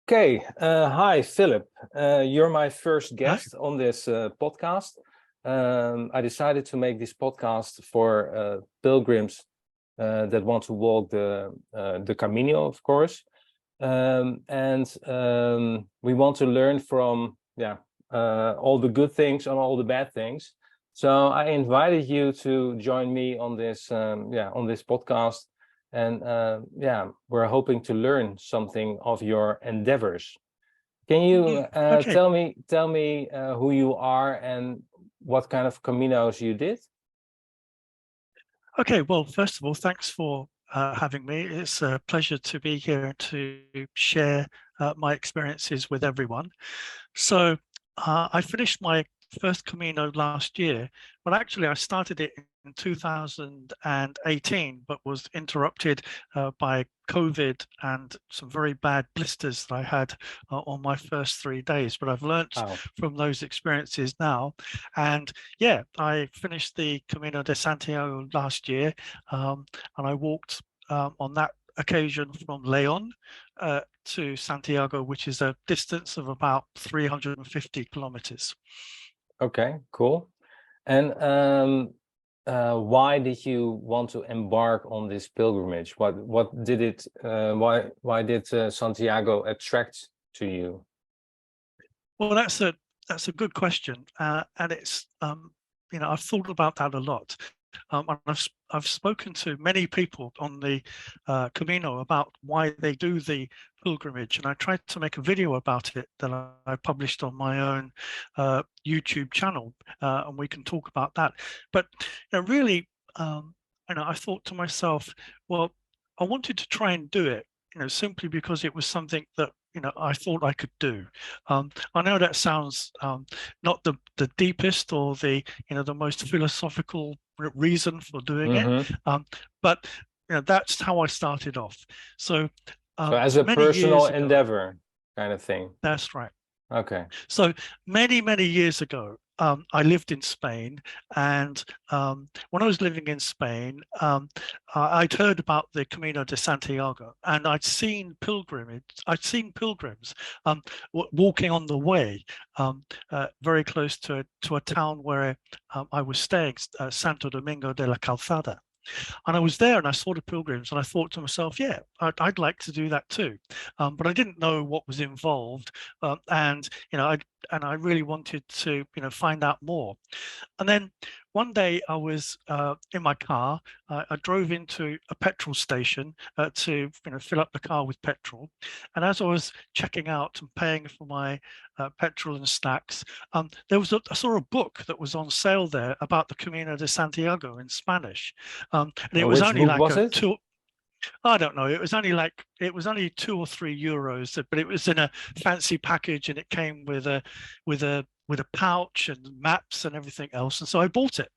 Okay, hi Philip. You're my first Hi. guest on this podcast. I decided to make this podcast for pilgrims that want to walk the Camino, of course, and we want to learn from all the good things and all the bad things. So I invited you to join me on this podcast. And we're hoping to learn something of your endeavors. Can you Okay. tell me who you are and what kind of caminos you did? Okay. Well, first of all, thanks for having me. It's a pleasure to be here to share my experiences with everyone. So I finished my first Camino last year. Well, actually, I started it in 2018, but was interrupted by COVID and some very bad blisters that I had on my first 3 days. But I've learnt Oh, from those experiences now. And yeah, I finished the Camino de Santiago last year, and I walked on that occasion from Leon to Santiago, which is a distance of about 350 kilometers. okay, cool. And why did you want to embark on this pilgrimage? What did it? Why did Santiago attract to you? Well, that's a good question, and it's I've thought about that a lot. And I've spoken to many people on the Camino about why they do the pilgrimage, and I tried to make a video about it that I published on my own YouTube channel, and we can talk about that. But really, I thought to myself, well, I wanted to try and do it, simply because it was something that I thought I could do. I know that sounds not the deepest or the most philosophical reason for doing it, Mm-hmm. but that's how I started off. So So as a many personal years ago, endeavor kind of thing. that's right. Okay. So many years ago, I lived in Spain, and when I was living in Spain, I'd heard about the Camino de Santiago, and I'd seen pilgrims walking on the way, very close to a town where I was staying, Santo Domingo de la Calzada. And I was there and I saw the pilgrims and I thought to myself, yeah, I'd like to do that too. But I didn't know what was involved. And I really wanted to, find out more. And then one day I was in my car. I drove into a petrol station to fill up the car with petrol. And as I was checking out and paying for my petrol and snacks, I saw a book that was on sale there about the Camino de Santiago in Spanish. And it was Which only book like was it? I don't know. It was only 2 or 3 euros, but it was in a fancy package, and it came with a pouch and maps and everything else. And so I bought it,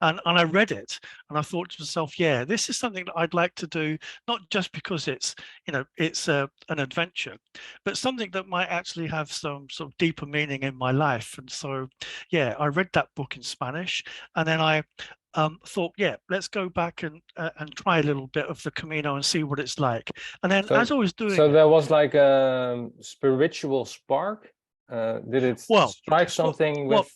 and I read it, and I thought to myself, yeah, this is something that I'd like to do, not just because it's an adventure, but something that might actually have some sort of deeper meaning in my life. And so, yeah, I read that book in Spanish, and then I thought, yeah, let's go back and try a little bit of the Camino and see what it's like. And then as I was doing So it, there was like a spiritual spark. Did it well, strike well, something well, with?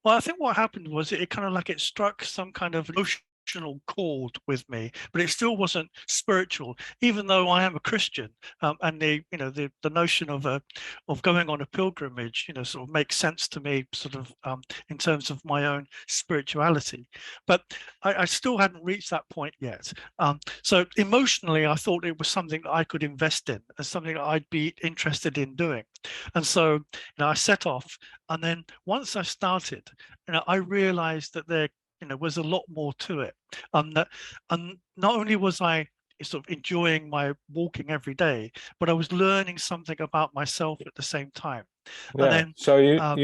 well, I think what happened was it kind of like it struck some kind of emotional chord with me, but it still wasn't spiritual, even though I am a Christian. And the notion of going on a pilgrimage, sort of makes sense to me, sort of in terms of my own spirituality. But I still hadn't reached that point yet. So emotionally, I thought it was something that I could invest in and something that I'd be interested in doing. And so, I set off, and then once I started, I realized that there, was a lot more to it. And not only was I sort of enjoying my walking every day, but I was learning something about myself at the same time. And Yeah. then, So um,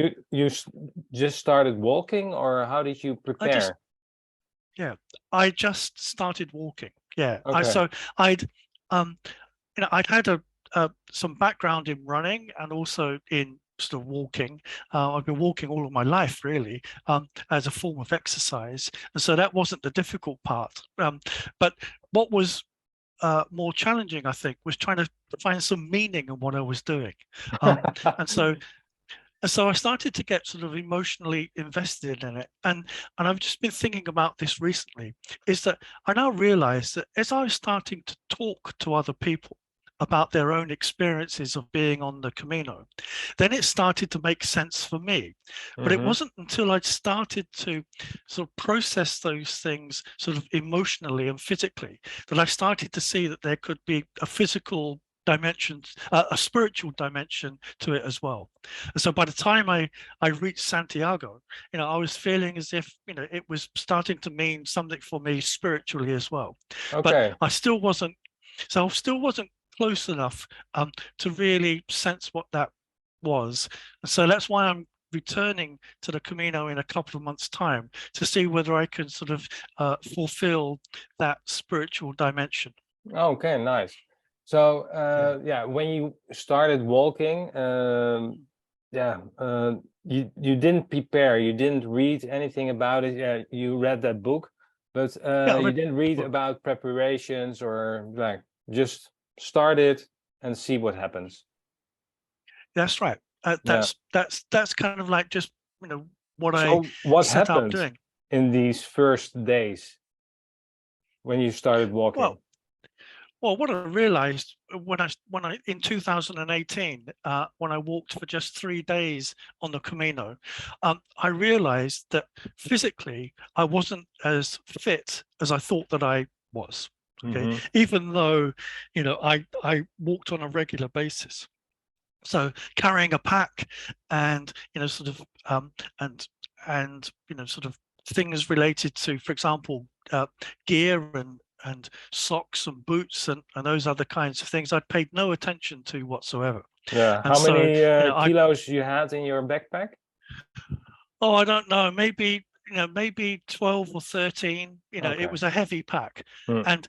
just started walking, or how did you I just, prepare? yeah, I just started walking. Yeah, Okay. I'd, um, I'd had some background in running and also in sort of walking. I've been walking all of my life, really, as a form of exercise, and so that wasn't the difficult part. But what was more challenging, I think, was trying to find some meaning in what I was doing. And so I started to get sort of emotionally invested in it. And I've just been thinking about this recently, is that I now realize that as I was starting to talk to other people about their own experiences of being on the Camino, then it started to make sense for me. But it wasn't until I started to sort of process those things sort of emotionally and physically that I started to see that there could be a physical dimension, a spiritual dimension to it as well. And so by the time I reached Santiago, I was feeling as if, it was starting to mean something for me spiritually as well. Okay. But I still wasn't close enough to really sense what that was. And so that's why I'm returning to the Camino in a couple of months' time to see whether I can sort of fulfill that spiritual dimension. Okay, nice. So when you started walking, you didn't prepare, you didn't read anything about it. You read that book, but you didn't read about preparations or like just start it and see what happens. That's right. That's kind of like just what what set out happened doing in these first days when you started walking? Well, what I realized when I in 2018, when I walked for just 3 days on the Camino, I realized that physically I wasn't as fit as I thought that I was. Okay, even though I walked on a regular basis. So carrying a pack and sort of and sort of things related to, for example, gear and socks and boots and those other kinds of things I'd paid no attention to whatsoever. Yeah. And how many kilos you had in your backpack? Oh, I don't know, maybe 12 or 13. Okay. It was a heavy pack. And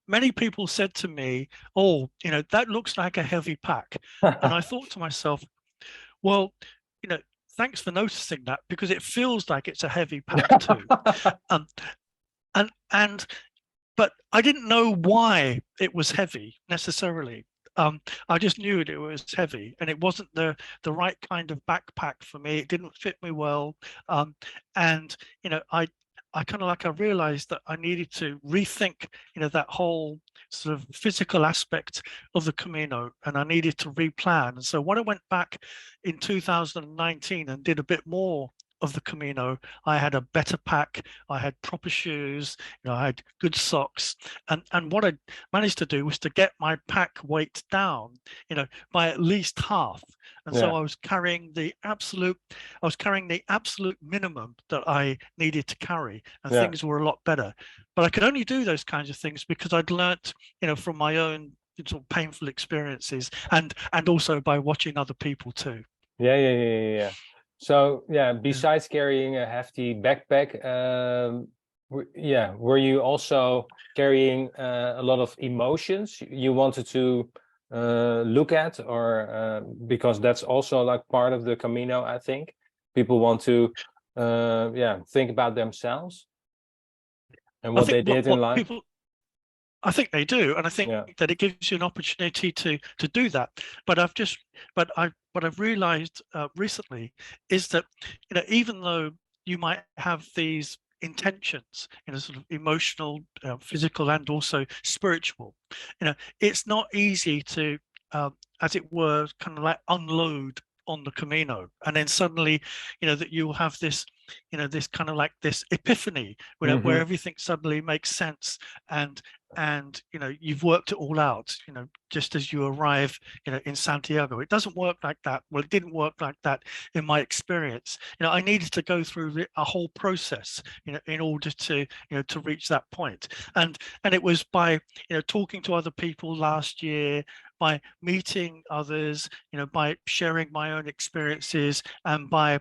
many people said to me, oh, that looks like a heavy pack. And I thought to myself, well, thanks for noticing that, because it feels like it's a heavy pack too. But I didn't know why it was heavy necessarily. I just knew it was heavy, and it wasn't the right kind of backpack for me. It didn't fit me well, and I kind of like I realized that I needed to rethink that whole sort of physical aspect of the Camino, and I needed to replan. And so when I went back in 2019 and did a bit more of the Camino, I had a better pack, I had proper shoes, I had good socks, and what I managed to do was to get my pack weight down, by at least half. And so I was carrying the absolute minimum that I needed to carry, and things were a lot better. But I could only do those kinds of things because I'd learnt, from my own sort of painful experiences, and also by watching other people too. Yeah. So besides carrying a hefty backpack, were you also carrying a lot of emotions you wanted to look at, or because that's also like part of the Camino, I think people want to think about themselves and what they did in life. I think they do, and I think that it gives you an opportunity to do that. But I've realized recently is that even though you might have these intentions, sort of emotional, physical, and also spiritual, it's not easy to, as it were, kind of like unload on the Camino, and then suddenly that you'll have this this kind of like this epiphany where everything suddenly makes sense, and you've worked it all out, just as you arrive in Santiago. It doesn't work like that. Well, it didn't work like that in my experience. I needed to go through a whole process in order to to reach that point. And it was by talking to other people last year, by meeting others, by sharing my own experiences, and by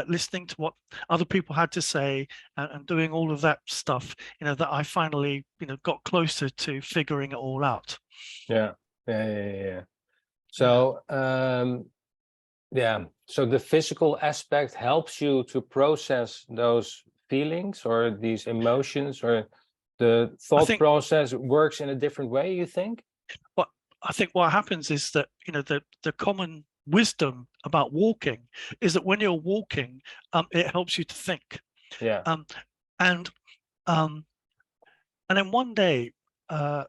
listening to what other people had to say, and doing all of that stuff, that I finally got closer to figuring it all out. Yeah. So so the physical aspect helps you to process those feelings or these emotions, or the thought process works in a different way, you think? Well, I think what happens is that, the common wisdom about walking is that when you're walking, it helps you to think. Yeah. And um, and then one day, a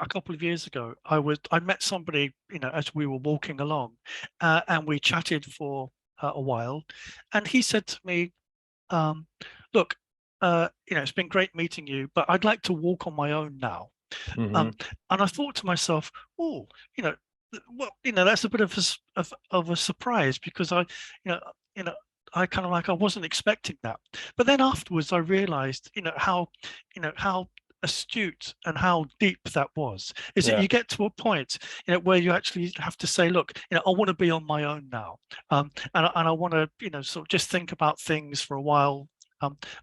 couple of years ago, I met somebody, as we were walking along, and we chatted for a while, and he said to me, "Look, it's been great meeting you, but I'd like to walk on my own now." Mm-hmm. And I thought to myself, "Oh, well, that's a bit of a surprise, because you know, you know, I kind of I wasn't expecting that." But then afterwards, I realized, how astute and how deep that was. Is that Yeah. you get to a point, where you actually have to say, "Look, I want to be on my own now, and I want to, sort of just think about things for a while."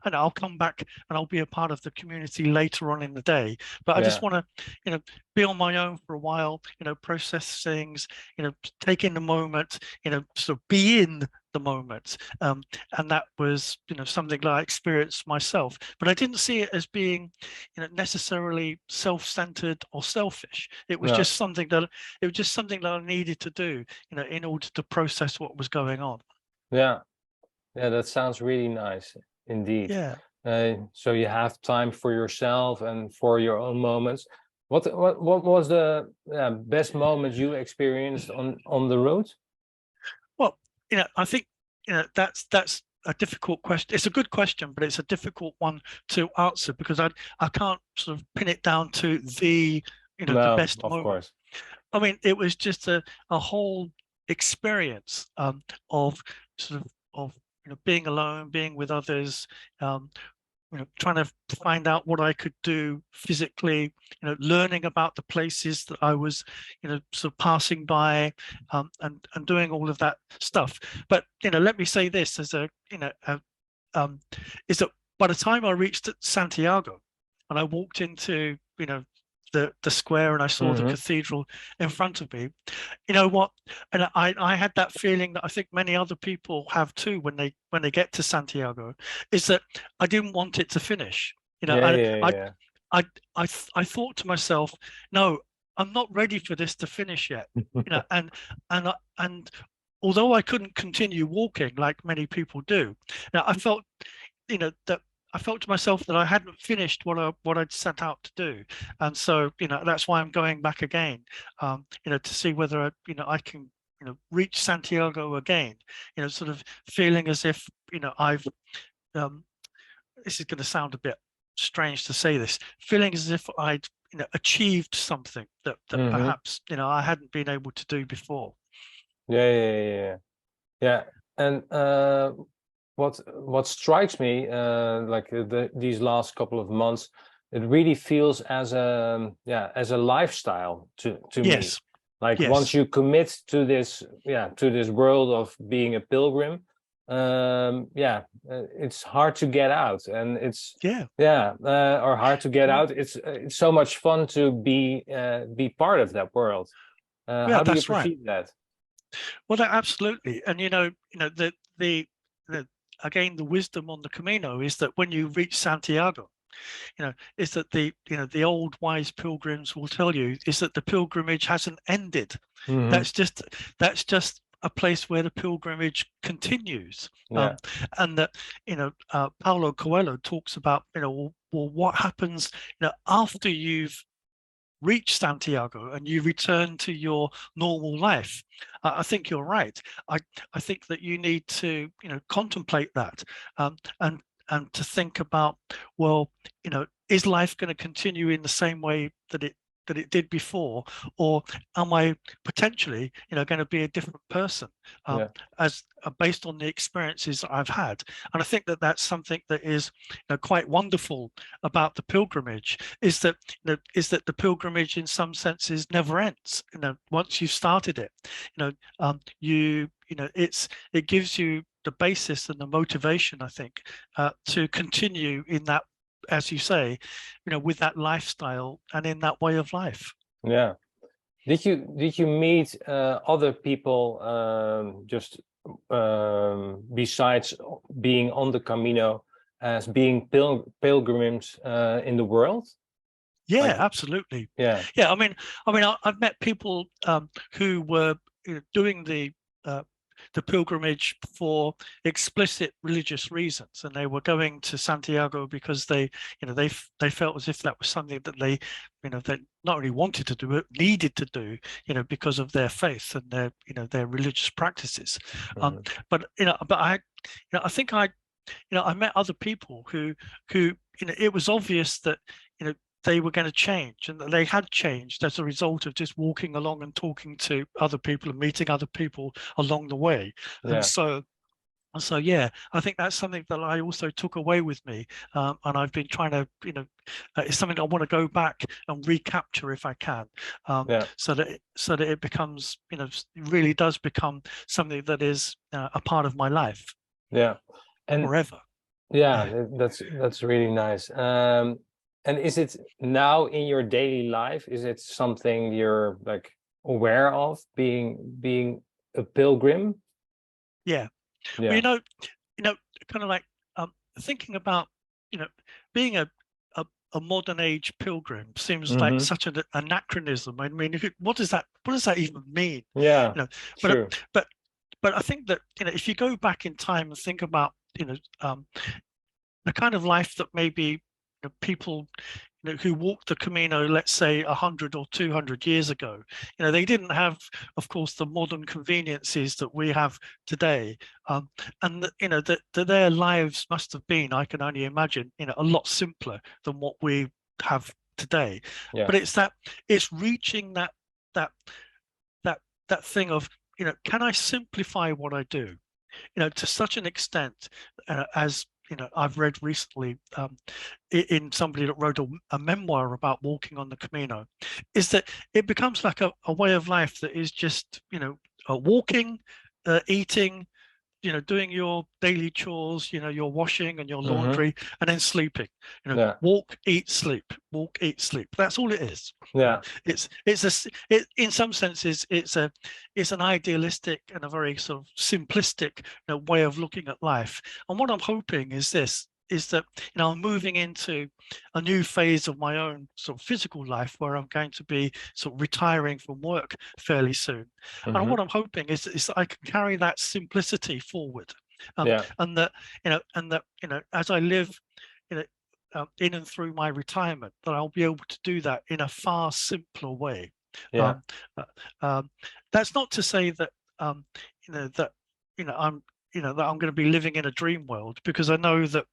And I'll come back and I'll be a part of the community later on in the day. But I Yeah. just want to, be on my own for a while, process things, take in the moment, sort of be in the moment. And that was, something that I experienced myself. But I didn't see it as being, necessarily self-centered or selfish. It was No. just something that I needed to do, in order to process what was going on. Yeah. Yeah. That sounds really nice, indeed. Yeah. So you have time for yourself and for your own moments. What was the best moment you experienced on the road? Well, I think, that's a difficult question. It's a good question, but it's a difficult one to answer, because I can't sort of pin it down to the No, best of moment. course. I mean, it was just a whole experience, of sort of being alone, being with others, um, trying to find out what I could do physically, learning about the places that I was, sort of passing by, and doing all of that stuff. But, let me say this as is that by the time I reached Santiago and I walked into, the square, and I saw the Mm-hmm. cathedral in front of me, you know what? And I had that feeling that I think many other people have too when they get to Santiago, is that I didn't want it to finish. Yeah, And yeah, I yeah. I I thought to myself, no, I'm not ready for this to finish yet. And although I couldn't continue walking like many people do, I felt, that I felt to myself that I hadn't finished what I'd set out to do, and so, that's why I'm going back again, to see whether I can, reach Santiago again, sort of feeling as if, I've this is going to sound a bit strange to say this, feeling as if I'd, achieved something that Mm-hmm. perhaps, I hadn't been able to do before. Yeah, yeah, yeah, yeah. Yeah. And what strikes me, like these last couple of months, it really feels as a lifestyle to me. Yes, Like once yes, you commit to this, to this world of being a pilgrim, it's hard to get out, and it's yeah, or hard to get yeah, out. It's so much fun to be part of that world. yeah, How do you that's right. perceive that? Well, absolutely. And the again, the wisdom on the Camino is that when you reach Santiago, is that the old wise pilgrims will tell you is that the pilgrimage hasn't ended. Hmm. That's just a place where the pilgrimage continues. Yeah, And that, Paulo Coelho talks about, well, what happens, after you've reach Santiago and you return to your normal life. I think you're right. I think that you need to, contemplate that, and to think about, well, is life going to continue in the same way that it did before, or am I potentially, going to be a different person, yeah, as based on the experiences that I've had? And I think that that's something that is, quite wonderful about the pilgrimage, is that the pilgrimage in some senses never ends. Once you've started it, it gives you the basis and the motivation, I think, to continue in that, as you say, with that lifestyle and in that way of life. yeah. Did you meet other people just besides being on the Camino as being pilgrims in the world? Yeah, Like, absolutely. yeah. Yeah, I've met people who were doing the pilgrimage for explicit religious reasons, and they were going to Santiago because they felt as if that was something that they not only wanted to do, but needed to do, because of their faith and their religious practices. Mhm. I think I met other people who it was obvious that they were going to change, and that they had changed as a result of just walking along and talking to other people and meeting other people along the way. And Yeah. so yeah, I think that's something that I also took away with me, and I've been trying to it's something I want to go back and recapture if I can, Yeah. so that it becomes really does become something that is a part of my life Yeah. And forever. yeah, Yeah. that's really nice. And is it now in your daily life? Is it something you're like aware of being a pilgrim? Yeah. Well, Yeah. kind of like thinking about, being a, a modern age pilgrim seems like Mm-hmm. such an anachronism. I mean, what does that even mean? Yeah. You know, but True. but but I think that if you go back in time and think about the kind of life that maybe people who walked the Camino, let's say 100 or 200 years ago, they didn't have, of course, the modern conveniences that we have today, and that their lives must have been, I can only imagine, a lot simpler than what we have today. Yeah. But it's reaching that that that thing of, can I simplify what I do? To such an extent, as I've read recently in somebody that wrote a memoir about walking on the Camino, is that it becomes like a way of life that is just, walking, eating, doing your daily chores, your washing and your Mm-hmm. laundry, and then sleeping. Yeah. Walk, eat, sleep. Walk, eat, sleep. That's all it is. Yeah. In some senses it's an idealistic and a very sort of simplistic way of looking at life. And what I'm hoping is that I'm moving into a new phase of my own sort of physical life, where I'm going to be sort of retiring from work fairly soon. And Mm-hmm. what I'm hoping is that I can carry that simplicity forward, Yeah. and that as I live in and through my retirement, that I'll be able to do that in a far simpler way. Yeah. Um, uh, that's not to say that that I'm that I'm going to be living in a dream world, because I know that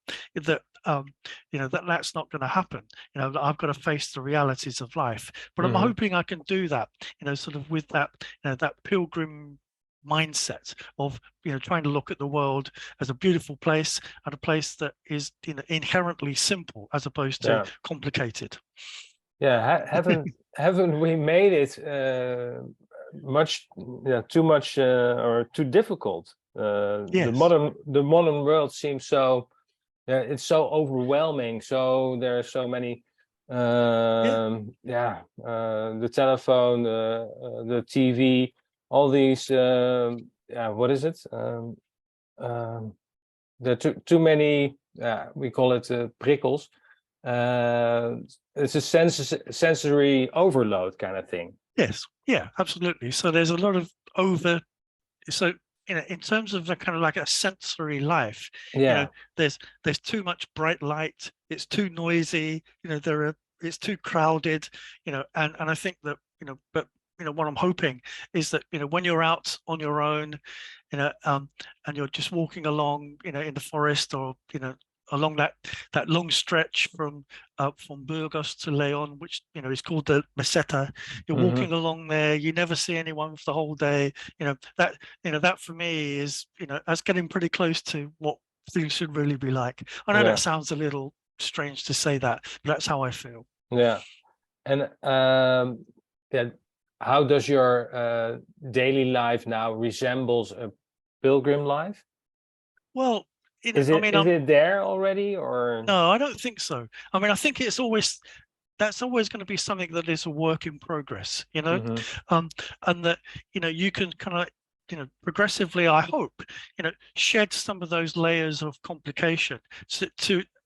that's not going to happen. That I've got to face the realities of life. But I'm Mm-hmm. hoping I can do that. Sort of with that that pilgrim mindset of trying to look at the world as a beautiful place, and a place that is inherently simple as opposed to Yeah. complicated. Yeah. Haven't we made it much, yeah, too much or too difficult? Yes. The modern world seems so, yeah, it's so overwhelming. So there are so many, Yeah. the telephone, the TV, all these, yeah, what is it? There are too many, we call it prikkels. It's a sensory overload kind of thing. Yes. Yeah, absolutely. So there's a lot of so in terms of a kind of like a sensory life, Yeah. there's too much bright light, it's too noisy, it's too crowded, and I think that but what I'm hoping is that when you're out on your own, and you're just walking along in the forest, or along that long stretch from Burgos to Leon, which is called the Meseta. You're Mm-hmm. walking along there, you never see anyone for the whole day. That for me is that's getting pretty close to what things should really be like. I know Yeah. that sounds a little strange to say that, but that's how I feel. Yeah. And yeah, how does your daily life now resembles a pilgrim life? Well, Is I it mean, is it there already, or? no, I don't think so. I mean, I think that's always going to be something that is a work in progress, Mm-hmm. and that you can kind of progressively, I hope, shed some of those layers of complication,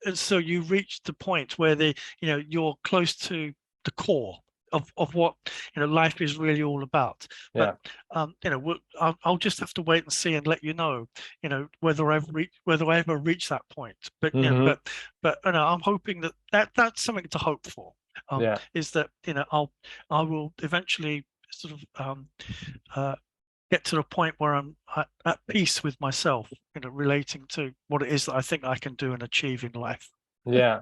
and so you reach the point where you're close to the core of what life is really all about. Yeah. But I'll just have to wait and see and let you know whether I ever reach that point. But I'm hoping that's something to hope for. Yeah. Is that I will eventually sort of get to the point where I'm at peace with myself, relating to what it is that I think I can do and achieve in life. Yeah.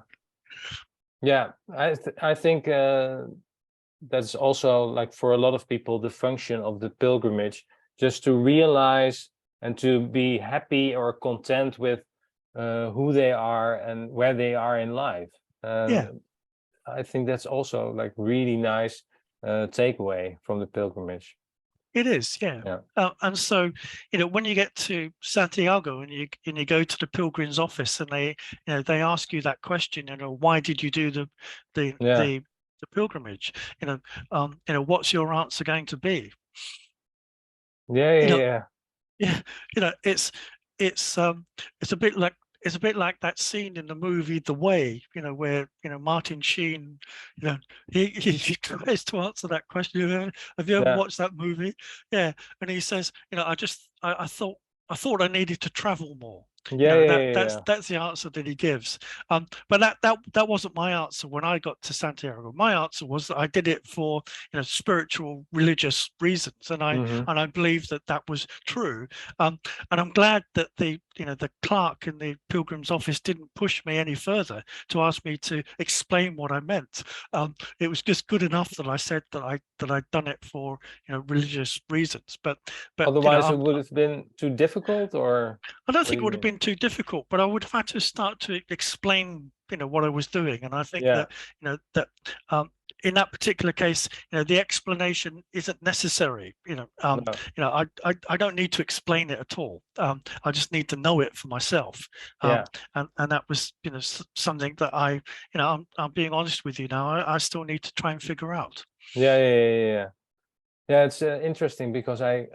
Yeah. I think that's also, like, for a lot of people, the function of the pilgrimage, just to realize and to be happy or content with who they are and where they are in life. Yeah. I think that's also, like, really nice takeaway from the pilgrimage. It is, yeah. And so, when you get to Santiago and you go to the pilgrim's office and they ask you that question, why did you do the pilgrimage? What's your answer going to be? Yeah. It's a bit like that scene in the movie The Way, where Martin Sheen, he tries to answer that question. Have you ever watched that movie? Yeah, and he says, I thought I needed to travel more. That's the answer that he gives. But that wasn't my answer when I got to Santiago. My answer was that I did it for spiritual, religious reasons, and I believe that was true. And I'm glad that the clerk in the pilgrim's office didn't push me any further to ask me to explain what I meant. It was just good enough that I said that I'd done it for religious reasons. But otherwise, it would have been too difficult, or I don't think it would have been too difficult, but I would have had to start to explain, what I was doing. And I think that, in that particular case, the explanation isn't necessary. I don't need to explain it at all. I just need to know it for myself. And that was, something that I'm being honest with you now. I still need to try and figure out. Yeah, it's interesting because I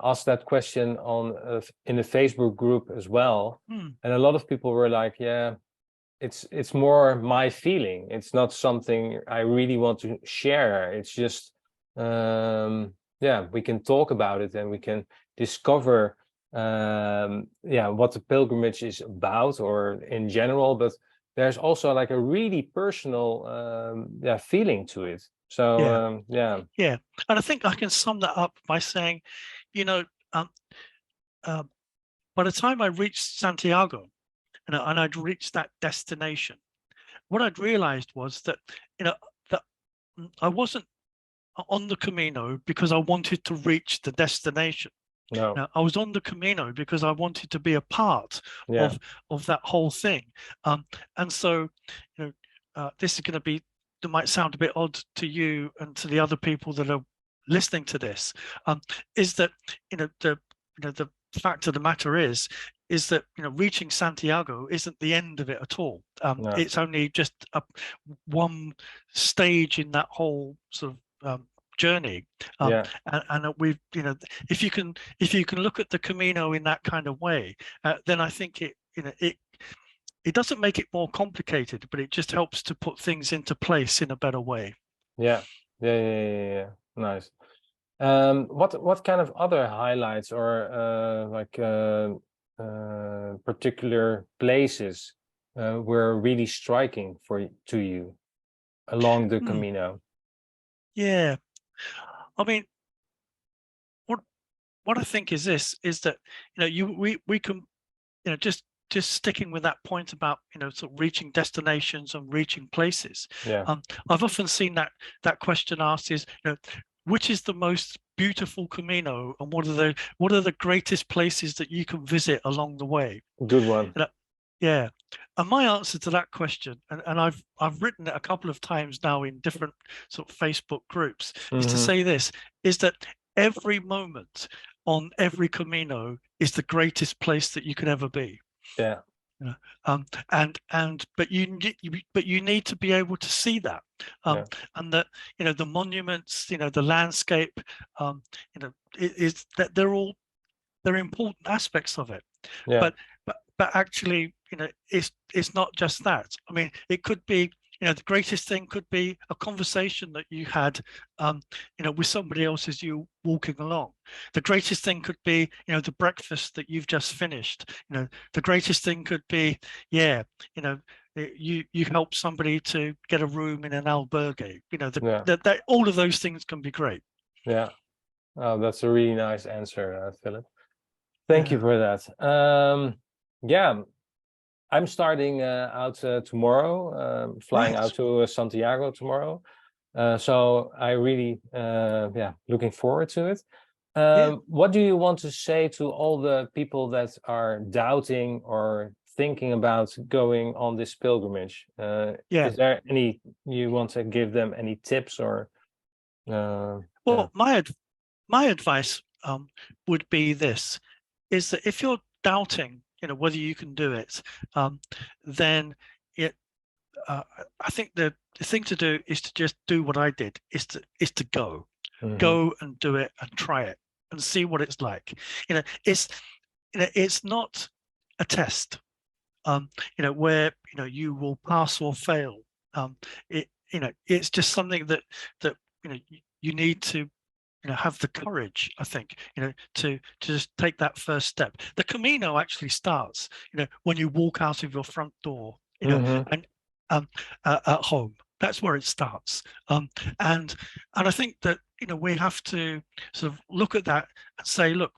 asked that question in the Facebook group as well, and a lot of people were like, "Yeah, it's more my feeling. It's not something I really want to share. It's just, we can talk about it and we can discover, what the pilgrimage is about, or in general. But there's also, like, a really personal, feeling to it." So and I think I can sum that up by saying, by the time I reached Santiago and I'd reached that destination, what I'd realized was that that I wasn't on the Camino because I wanted to reach the destination. No. I was on the Camino because I wanted to be a part of that whole thing. And so this is going to be, that might sound a bit odd to you and to the other people that are listening to this, is that the fact of the matter is that reaching Santiago isn't the end of it at all. It's only just one stage in that whole sort of journey. And we've if you can look at the Camino in that kind of way, then I think it doesn't make it more complicated, but it just helps to put things into place in a better way. Yeah. Nice. What kind of other highlights or particular places were really striking to you along the Camino? Yeah, I mean, what I think is that we can just sticking with that point about sort of reaching destinations and reaching places. I've often seen that question asked is which is the most beautiful Camino, and what are the greatest places that you can visit along the way? Good one. And my answer to that question, and I've written it a couple of times now in different sort of Facebook groups, is to say this, is that every moment on every Camino is the greatest place that you could ever be. But you need to be able to see that, and that the monuments, the landscape, is that they're important aspects of it. But actually, it's not just that. I mean, it could be the greatest thing could be a conversation that you had, with somebody else as you walking along. The greatest thing could be, the breakfast that you've just finished. The greatest thing could be, you help somebody to get a room in an albergue. All of those things can be great. Yeah. Oh, that's a really nice answer, Phillip. Thank you for that. Yeah, I'm starting out tomorrow, flying out to Santiago tomorrow. So I really, looking forward to it. What do you want to say to all the people that are doubting or thinking about going on this pilgrimage? Is there any, you want to give them any tips or? Well, my advice would be this, is that if you're doubting, whether you can do it, then I think the thing to do is to just do what I did, is to go. Go and do it and try it and see what it's like. It's not a test, where you will pass or fail. It's just something that you need to have the courage, I think, to just take that first step. The Camino actually starts, when you walk out of your front door, and at home. That's where it starts. And I think that we have to sort of look at that and say, look,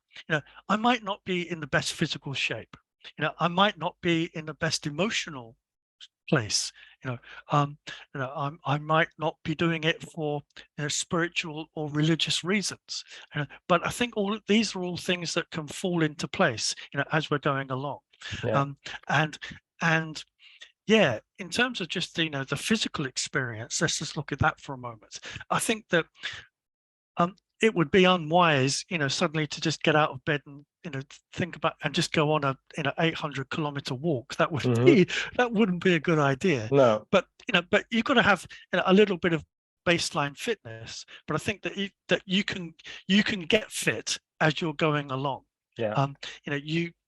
I might not be in the best physical shape. I might not be in the best emotional place. I might not be doing it for spiritual or religious reasons, but I think these are all things that can fall into place as we're going along. And in terms of just the physical experience, let's just look at that for a moment. I think that it would be unwise suddenly to just get out of bed and think about and just go on a 800-kilometer walk. That wouldn't be a good idea. No. But you've got to have a little bit of baseline fitness. But I think that you can get fit as you're going along.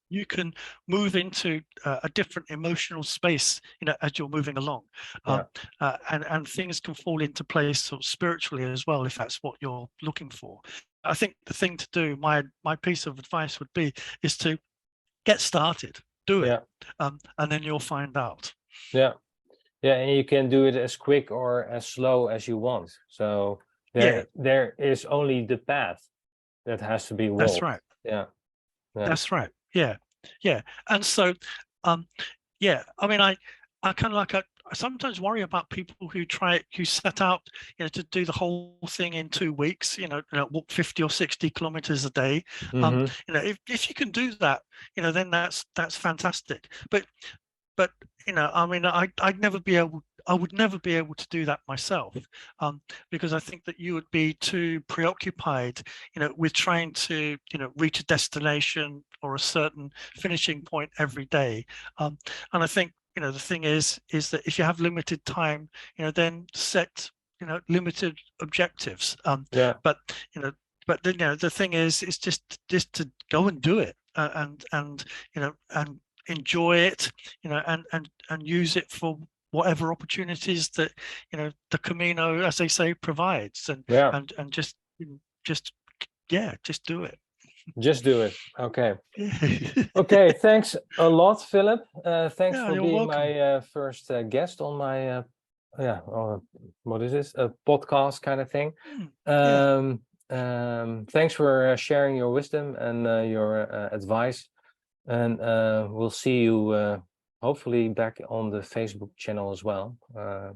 You can move into a different emotional space, as you're moving along, and things can fall into place sort of spiritually as well, if that's what you're looking for. I think the thing to do, my piece of advice would be, is to get started, do it, and then you'll find out. Yeah, and you can do it as quick or as slow as you want. So there is only the path that has to be walked. That's right. That's right. Yeah. And so, I mean, I kind of I sometimes worry about people who set out, to do the whole thing in 2 weeks, walk 50 or 60 kilometers a day. If you can do that, then that's fantastic. But I mean, I would never be able to do that myself, because I think that you would be too preoccupied, with trying to, reach a destination or a certain finishing point every day. And I think, the thing is that if you have limited time, then set, limited objectives. But the thing is just to go and do it, and enjoy it, and use it for whatever opportunities that the Camino, as they say, provides, and just do it. Just do it. Okay. Okay. Thanks a lot, Phillip. Thanks for being welcome. My first guest on my what is this? A podcast kind of thing. Thanks for sharing your wisdom and your advice. And we'll see you hopefully back on the Facebook channel as well. Let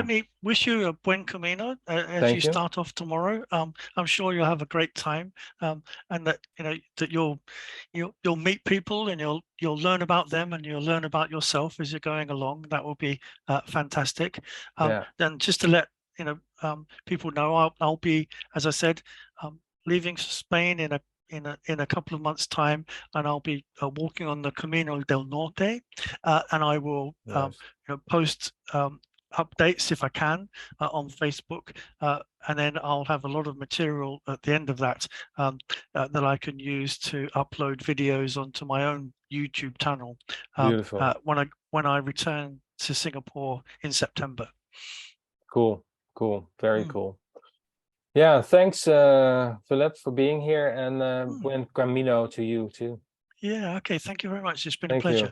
me wish you a Buen Camino as you start off tomorrow. I'm sure you'll have a great time, and that that you'll meet people, and you'll learn about them, and you'll learn about yourself as you're going along. That will be fantastic. Then just to let people know, I'll be, as I said, leaving Spain in a couple of months' time, and I'll be walking on the Camino del Norte, and I will post updates if I can on Facebook, and then I'll have a lot of material at the end of that that I can use to upload videos onto my own YouTube channel Beautiful. when I return to Singapore in September. Cool. Very cool. Yeah, thanks, Phillip, for being here, and Buen Camino to you too. Yeah, okay. Thank you very much. It's been a Thank pleasure. you.